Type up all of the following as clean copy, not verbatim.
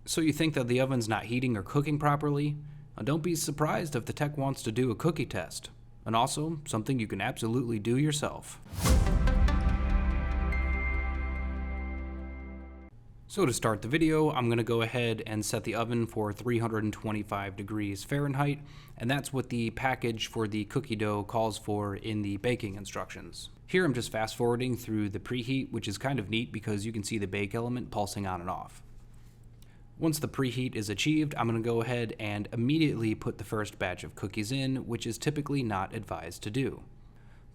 So you think that the oven's not heating or cooking properly? Well, don't be surprised if the tech wants to do a cookie test. And also, something you can absolutely do yourself. So to start the video, I'm going to go ahead and set the oven for 325 degrees Fahrenheit, and that's what the package for the cookie dough calls for in the baking instructions. Here I'm just fast forwarding through the preheat, which is kind of neat because you can see the bake element pulsing on and off. Once the preheat is achieved, I'm going to go ahead and immediately put the first batch of cookies in, which is typically not advised to do.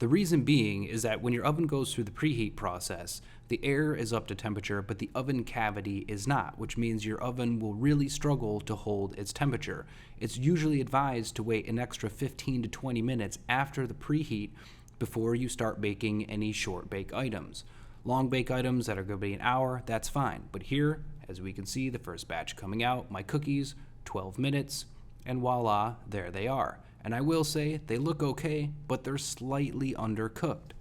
The reason being is that when your oven goes through the preheat process, the air is up to temperature, but the oven cavity is not, which means your oven will really struggle to hold its temperature. It's usually advised to wait an extra 15 to 20 minutes after the preheat before you start baking any short bake items. Long bake items that are going to be an hour, that's fine. But here, as we can see, the first batch coming out, my cookies, 12 minutes, and voila, there they are. And I will say, they look okay, but they're slightly undercooked.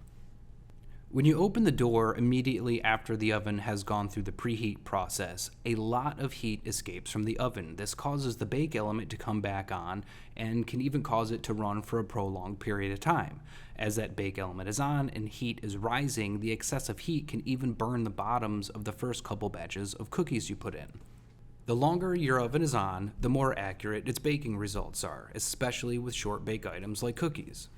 When you open the door immediately after the oven has gone through the preheat process, a lot of heat escapes from the oven. This causes the bake element to come back on and can even cause it to run for a prolonged period of time. As that bake element is on and heat is rising, the excessive heat can even burn the bottoms of the first couple batches of cookies you put in. The longer your oven is on, the more accurate its baking results are, especially with short bake items like cookies.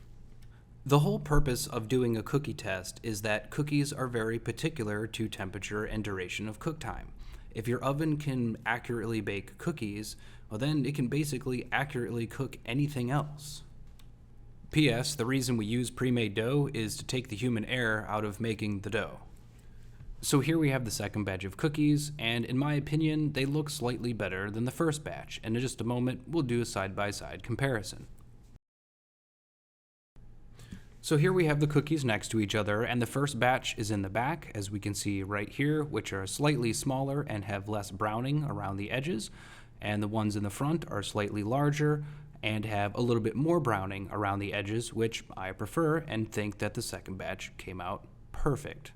The whole purpose of doing a cookie test is that cookies are very particular to temperature and duration of cook time. If your oven can accurately bake cookies, well then it can basically accurately cook anything else. P.S. The reason we use pre-made dough is to take the human error out of making the dough. So here we have the second batch of cookies, and in my opinion, they look slightly better than the first batch, and in just a moment, we'll do a side-by-side comparison. So here we have the cookies next to each other, and the first batch is in the back, as we can see right here, which are slightly smaller and have less browning around the edges, and the ones in the front are slightly larger and have a little bit more browning around the edges, which I prefer and think that the second batch came out perfect.